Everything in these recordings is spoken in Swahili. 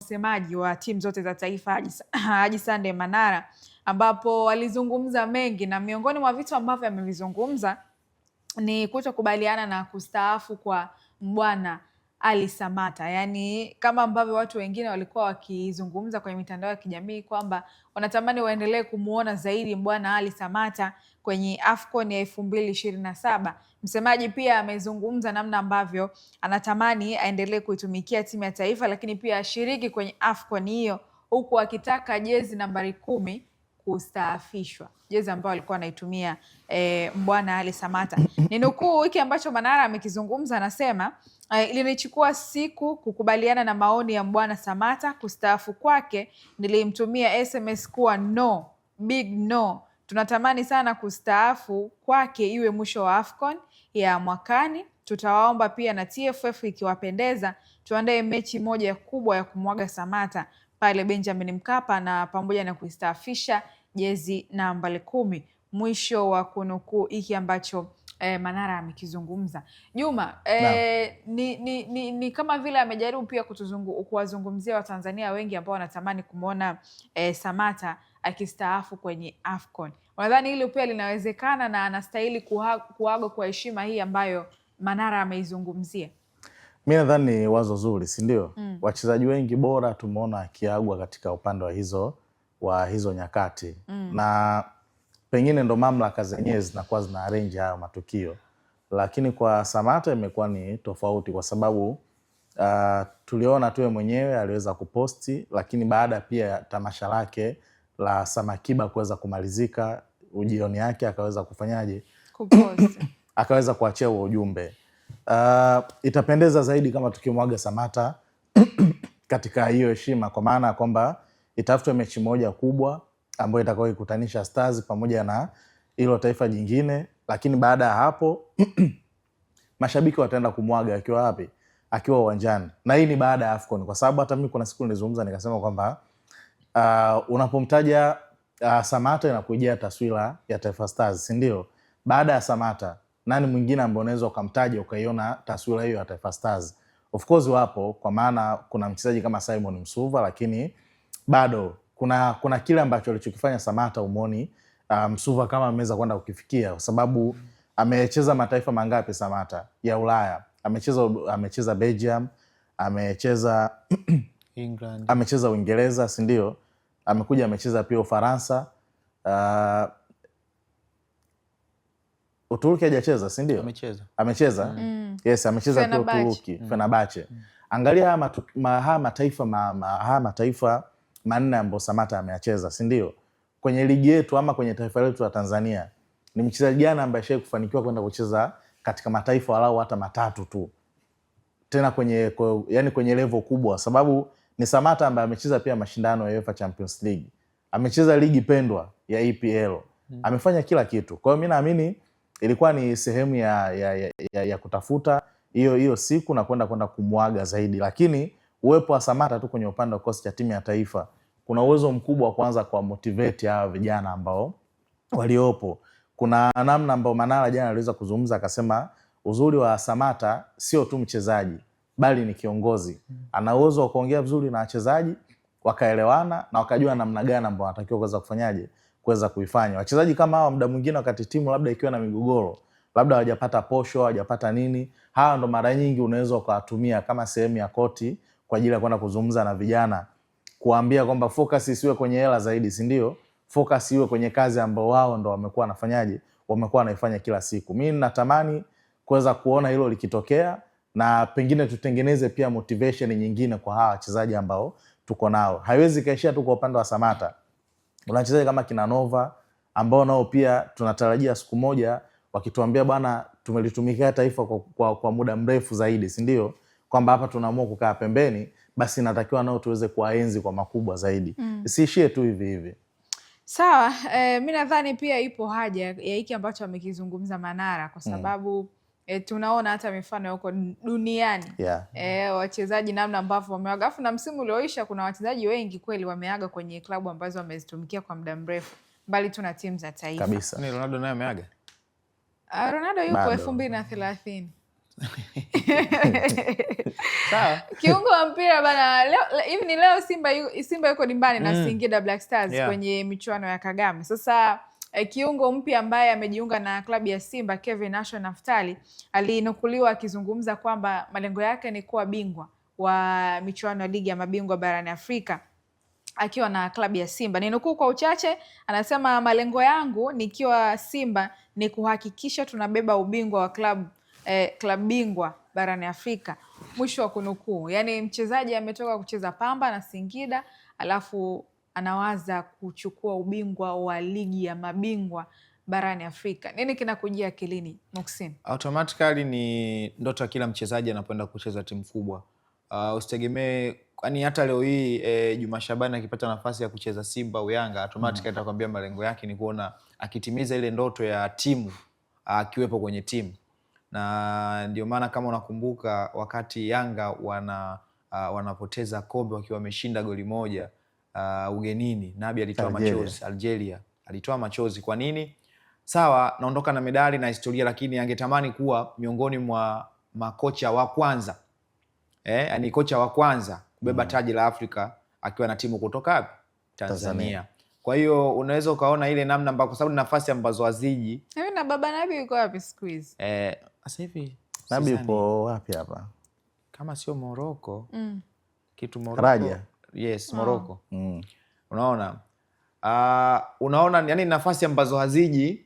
msemaji wa timu zote za taifa Haji Sunday Manara, ambapo walizungumza mengi, na miongoni mwa vitu ambavyo amevizungumza ni kutokubaliana na kustaafu kwa Mbwana Ali Samata. Yaani kama ambavyo watu wengine walikuwa wakizungumza kwenye mitandao ya kijamii kwamba wanatamani waendelee kumuona zaidi Mbwana Ali Samata kwenye AFCON ya 2027. Msemaji pia amezungumza namna ambavyo anatamani aendelee kuitumikia timu ya taifa, lakini pia ashiriki kwenye AFCON hiyo, huku akitaka jezi nambari 10 kustaafishwa, jezi ambayo alikuwa anaitumia Mbwana Ali Samata. Ni nukuu hiki ambacho Manara amekizungumza, anasema ilinichukua siku kukubaliana na maoni ya Mbwana Samata kustaafu kwake. Nilimtumia SMS kuwa no, big no. Tunatamani sana kustaafu kwake iwe mwisho wa AFCON ya mwakani. Tutawaomba pia na TFF ikiwapendeza tuandae mechi moja kubwa ya kumwaga Samata pale Benjamin Mkapa na pamoja na kuistaafisha jezi nambari 10. Mwisho wa kunukuu hiki ambacho Manara amekizungumza. Juma, ni kama vile amejaribu pia kuwazungumzia Watanzania wengi ambao wanatamani kumwona Samata akistaafu kwenye AFCON. Unadhani hili pia linawezekana na anastahili kuagwa kwa heshima hii ambayo Manara ameizungumzia? Mimi nadhani ni wazo zuri, si ndio? Wachezaji wengi bora tumeona akiagwa katika upande wa hizo nyakati. Na pengine ndo mamlaka zenyewe zinakuwa zina arrange hayo matukio, lakini kwa Samata imekuwa ni tofauti kwa sababu tuliona tuwe mwenyewe aliweza kuposti, lakini baada pia ya tamasha lake la Samakiba kuweza kumalizika, ujioni yake akaweza kufanyaje? Kupost. Akaweza kuachia ujumbe. Itapendeza zaidi kama tukimwaga Samata katika hiyo heshima, kwa maana kwamba itafutwe mechi moja kubwa ambayo itakuwa ikutanisha Stars pamoja na hilo taifa jingine, lakini baada ya hapo mashabiki wataenda kumwaga akiwa wapi? Akiwa uwanjani. Na hii ni baada ya AFCON, kwa sababu hata mimi kuna siku nilizungumza nikasema kwamba unapomtaja Samata inakujia taswira ya Taifa Stars, si ndio? Baada ya Samata nani mwingine ambaye unaweza ukamtaja ukaiona taswira hiyo ya Taifa Stars? Of course wapo, kwa maana kuna mchezaji kama Simon Msuva, lakini bado kuna kile ambacho alichokifanya Samata umoni Msuva kama ameweza kwenda kukifikia, kwa sababu amecheza mataifa mangapi Samata ya Ulaya? Amecheza Belgium, amecheza England, amecheza Uingereza, si ndio? Amekuja amecheza pia Ufaransa. Uturuki hajacheza, si ndio? Amecheza. Yes, amecheza pia Uturuki, Fenerbahce. Angalia haya mataifa manne ambayo Samata ameacheza, si ndio? Kwenye ligi yetu ama kwenye taifa letu la Tanzania, ni mchezaji gani ambaye ashaye kufanikiwa kwenda kucheza katika mataifa walau hata matatu tu? Tena kwenye level kubwa, sababu ni Samata ambaye amecheza pia mashindano ya UEFA Champions League. Amecheza ligi pendwa ya EPL. Amefanya kila kitu. Kwa hiyo mimi naamini ilikuwa ni sehemu ya kutafuta hiyo siku na kwenda kumwaga zaidi, lakini uwepo wa Samata tu kwenye upande wa kosi cha timu ya taifa kuna uwezo mkubwa wa kwanza kwa motivate hawa vijana ambao waliopo. Kuna namna ambao Manara jana aliweza kuzungumza akasema uzuri wa Samata sio tu mchezaji bali ni kiongozi. Ana uwezo wa kuongea vizuri na wachezaji wakaelewana na wakajua namna gani ambao wanatakiwa kuweza kufanyaje, kuweza kuifanya. Wachezaji kama hawa muda mwingine wakati timu labda ikiwa na migogoro, labda hawajapata posho, hawajapata nini, hawa ndo mara nyingi unaweza kuwatumia kama sehemu ya koti kwa ajili ya kwenda kuzungumza na vijana, kuambia kwamba focus isiwe kwenye hela zaidi, si ndio? Focus iwe kwenye kazi ambao wao ndo wamekuwa wanafanyaje, wamekuwa wanaifanya kila siku. Mimi natamani kuweza kuona hilo likitokea, na pengine tutengeneze pia motivation nyingine kwa hawa wachezaji ambao tuko nao. Haiwezi kaishia tu kwa upande wa Samata. Wachezaji kama kina Nova ambao nao pia tunatarajia siku moja wakituambia bwana tumelitumikia taifa kwa muda mrefu zaidi, si ndio? Kwamba hapa tunaamua kukaa pembeni, basi natakiwa nao tuweze kuwaenzi kwa makubwa zaidi. Isiishie tu hivi. Sawa, mimi nadhani pia ipo haja ya hiki ambacho amekizungumza Manara, kwa sababu tunaona hata mifano huko duniani wachezaji namna ambavyo wameaga. Afu na msimu ulioisha kuna wachezaji wengi kweli wameaga kwenye klabu ambazo wamezitumikia kwa muda mrefu, mbali tu na timu za taifa. Kabisa. Ni Ronaldo naye ameaga? Ronaldo yupo 2030. Sawa. Kiungo wa mpira bana, hivi ni leo Simba yuko dimbani na Singida Black Stars kwenye michuano ya Kagame. Sasa kiungo mpya ambaye amejiunga na klabu ya Simba, Kevin Asho Naftali, alinukuliwa akizungumza kwamba malengo yake ni kuwa bingwa wa michuano ya ligi ya mabingwa barani Afrika akiwa na klabu ya Simba. Ninukuu kwa uchache, anasema malengo yangu nikiwa Simba ni kuhakikisha tunabeba ubingwa wa klabu bingwa barani Afrika. Mwisho wa kunukuu. Yaani mchezaji ametoka kucheza Pamba na Singida, alafu anawaza kuchukua ubingwa wa ligi ya mabingwa barani Afrika. Nini kinakujia akilini, Muhsin? Automatically ni ndoto ya kila mchezaji anapoenda kucheza timu kubwa. Usitegemee, yani hata leo hii Juma Shabani akipata nafasi ya kucheza Simba au Yanga, automatically atakwambia malengo yake ni kuona akitimiza ile ndoto ya timu akiwepo kwenye timu. Na ndio maana kama unakumbuka wakati Yanga wanapoteza kombe wakiwa wameshinda goli moja ugenini, Nabi alitoa machozi. Algeria alitoa machozi. Kwa nini? Sawa, naondoka na medali na historia, lakini angetamani kuwa miongoni mwa makocha wa kwanza yani kocha wa kwanza kubeba taji la Afrika akiwa na timu kutoka wapi? Tanzania. Kwa hiyo unaweza ukaona ile namna kwa sababu ni nafasi ambazo haziji. Na baba Nabi yuko wapi siku hizi? Sasa hivi Nabi yuko wapi hapa? Kama sio Morocco. Kitu Morocco. Raja. Yes, Morocco. Unaona? Unaona yani nafasi ambazo haziji,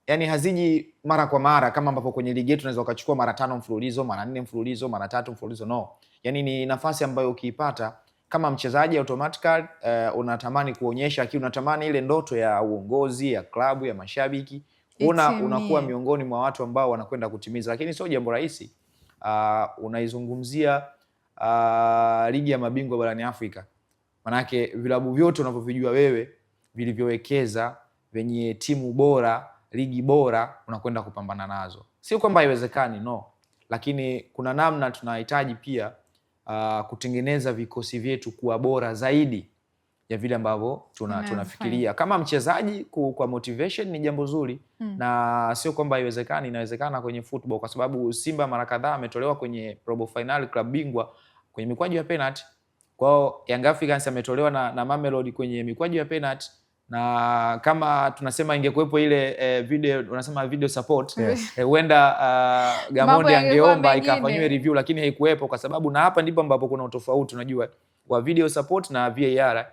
yani haziji mara kwa mara kama ambapo kwenye ligi yetu unaweza ukachukua mara 5 mfululizo, mara 4 mfululizo, mara 3 mfululizo. No. Yani ni nafasi ambayo ukiipata kama mchezaji automatically unatamani kuonyesha, lakini unatamani ile ndoto ya uongozi, ya klabu, ya mashabiki, unakuwa miongoni mwa watu ambao wanakwenda kutimiza, lakini sio jambo rahisi. Unaizungumzia ligi ya mabingwa barani Afrika. Manake vilabu vyote unavyovijua wewe vilivyowekeza venye timu bora, ligi bora, unakwenda kupambana nazo. Sio kwamba haiwezekani, no. Lakini kuna namna tunahitaji pia kutengeneza vikosi vyetu kuwa bora zaidi ya vile ambavyo tunafikiria. Kama mchezaji kwa motivation ni jambo zuri, na sio kwamba haiwezekani, inawezekana kwenye football, kwa sababu Simba mara kadhaa ametolewa kwenye robo final klabu bingwa kwenye mikwaju ya penalty. Kwao Young Africans ametolewa na Mamelodi kwenye mikwaju ya penalty, na kama tunasema ingekuwepo ile video, unasema video support, huenda Gamondi angeomba ikafanywe review, lakini haikuwepo kwa sababu, na hapa ndipo ambapo kuna utofauti unajua wa video support na VAR.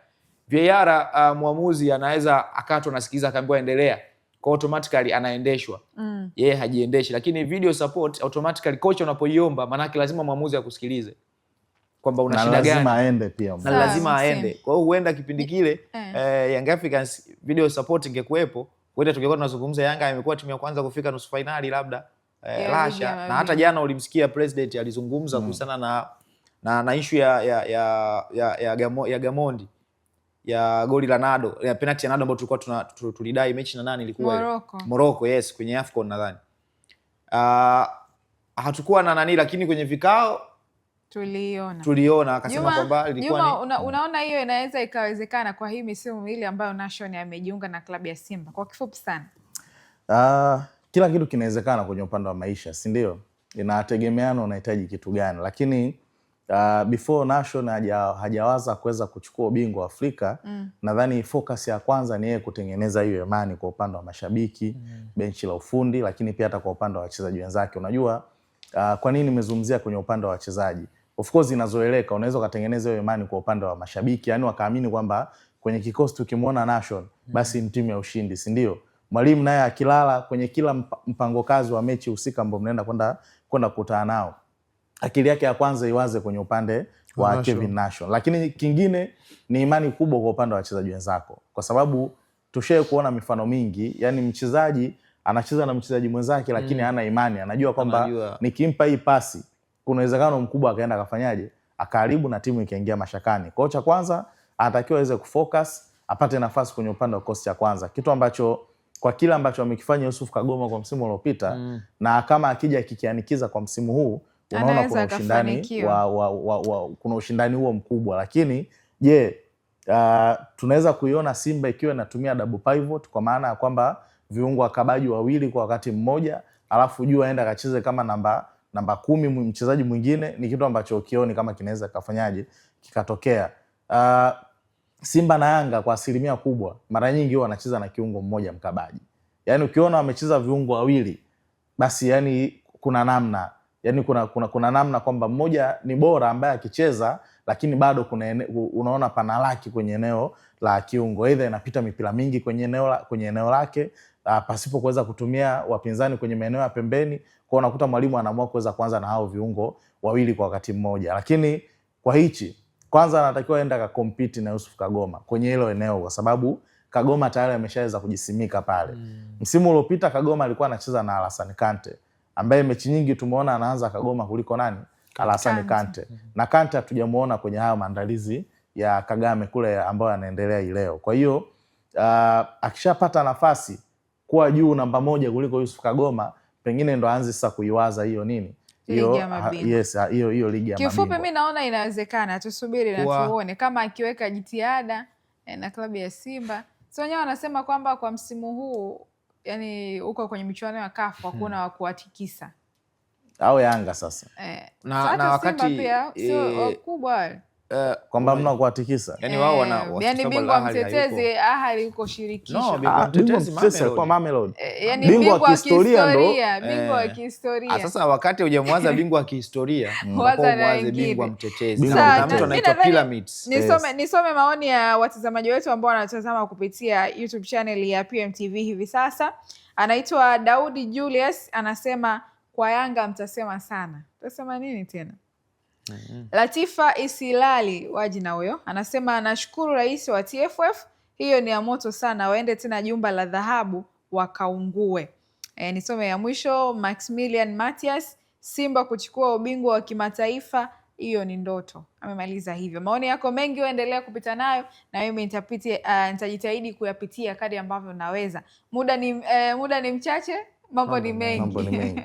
VAR muamuzi anaweza akatwa nasikiza akaambiwa endelea, kwa automatically anaendeshwa. Yeye hajiendeshi, lakini video support automatically kocha unapoiomba manake lazima muamuzi akusikilize kwamba una shida gani, lazima aende pia, na lazima aende. Kwa hiyo huenda kipindi kile Young Africans video support ingekuwepo, huenda tungekuwa tunazungumza Yanga imekuwa timu ya kwanza kufika nusu finali labda. Lasha, na hata jana ulimsikia president alizungumza kuhusiana na issue ya Gamondi ya goli la Nado, ya penalty ya Nado ambayo tulikuwa tulidai mechi na nani ilikuwa Morocco, yes, kwenye AFCON nadhani. Hatukuwa na nani, lakini kwenye vikao tuliona akasema kwamba ilikuwa unaona hiyo inaweza ikawezekana kwa hii misimu ile ambayo Nation amejiunga na klabu ya Simba. Kwa kifupi sana, kila kitu kinawezekana kwenye upande wa maisha, si ndio? Inategemeana unahitaji kitu gani, lakini before Nation hajawaza kuweza kuchukua ubingwa wa Afrika, nadhani focus ya kwanza ni yeye kutengeneza hiyo imani kwa upande wa mashabiki, benchi la ufundi, lakini pia hata kwa upande wa wachezaji wenzake. Unajua kwa nini nimezungumzia kwenye upande wa wachezaji? Of course inazoeleka, unaweza kutengeneza hiyo imani kwa upande wa mashabiki, yani wakaamini kwamba kwenye kikosi tukimwona Nation basi ni timu ya ushindi, si ndio? Mwalimu naye akilala kwenye kila mpango kazi wa mechi husika ambao mnaenda kwenda kukutana nao, akili yake ya kwanza iwaze kwenye upande wa Kevin Nation. Lakini kingine ni imani kubwa kwa upande wa wachezaji wenzako, kwa sababu tushaye kuona mifano mingi, yani mchezaji anacheza na mchezaji mwenzake lakini hana imani, anajua kwamba nikimpa hii pasi kuna uwezekano mkubwa akaenda akafanyaje, akaharibu na timu ikaingia mashakani. Kwa cha kwanza anatakiwa aweze kufocus, apate nafasi kwenye upande wa kosi cha kwanza, kitu ambacho kwa kila ambacho amekifanya Yusuf Kagoma kwa msimu uliopita, na kama akija kikianikiza kwa msimu huu, unaona kuna ushindani kuna ushindani huo mkubwa. Lakini je, tunaweza kuiona Simba ikiwa inatumia double pivot, kwa maana ya kwamba viungo wakabaji wawili kwa wakati mmoja, alafu juu aenda akacheze kama namba 10 mchezaji mwingine, ni kitu ambacho ukioni kama kinaweza kafanyaje kikatokea. Simba na Yanga kwa asilimia kubwa mara nyingi huwa wanacheza na kiungo mmoja mkabaji. Yani ukiona wamecheza viungo wawili, basi yani kuna namna, yani kuna namna kwamba mmoja ni bora ambaye akicheza, lakini bado unaona pana laki kwenye eneo la kiungo, aidha inapita mipira mingi kwenye eneo lake pasipo kuweza kutumia wapinzani kwenye maeneo ya pembeni. Kwa unakuta mwalimu anaamua kuweza kuanza na hao viungo wawili kwa wakati mmoja. Lakini kwa hichi kwanza anatakiwa aenda ka compete na Yusuf Kagoma kwenye hilo eneo, kwa sababu Kagoma tayari ameshaweza kujisimika pale. Msimu uliopita Kagoma alikuwa anacheza na Alassane Kante, ambaye mechi nyingi tumeona anaanza Kagoma kuliko nani? Alassane Kante. Na Kante hatujamuona kwenye hayo maandalizi ya Kagame kule ambayo anaendelea leo. Kwa hiyo akishapata nafasi kuwa juu namba 1 kuliko Yusuf Kagoma, pengine ndo aanze sasa kuiwaza hiyo nini? Hiyo ligi ya mabingwa. Kifupi mimi naona inawezekana, tusubiri na tuone kama akiweka jitihada na klabu ya Simba. So wenyewe wanasema kwamba kwa msimu huu yani uko kwenye michuano ya CAF hakuna wa kuwatikisa. Au Yanga sasa. Na wakati Simba pia sio kubwa wale. Kwamba mna kuwatikisa. Yani wao yani bingwa mtetezi Ahali yuko shirikisho. No, bingwa mtetezi kwa Mamelodi. Yani bingwa wa kihistoria ndo bingwa wa kihistoria. Sasa wakati hujamwanza bingwa wa kihistoria, mwanze bingwa mtetezi. Na mtu anaitwa Pyramids. Nisome maoni ya watazamaji wetu ambao wanatazama kupitia YouTube channel ya PMTV hivi sasa. Anaitwa Daudi Julius, anasema kwa Yanga mtasema sana. Tutasema nini tena? Latifa Isilali wajina huyo anasema anashukuru rais wa TFF, hiyo ni ya moto sana, waende tena jumba la dhahabu wakaungue. Nisome ya mwisho. Maximilian Matias, Simba kuchukua ubingwa wa kimataifa hiyo ni ndoto, amemaliza hivyo. Maoni yako mengi, waendelea kupita nayo na mimi nitajitahidi kuyapitia kadri ambavyo naweza. Muda ni mchache, mambo ni mengi.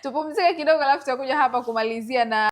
Tupumzike kidogo alafu tutakuja hapa kumalizia na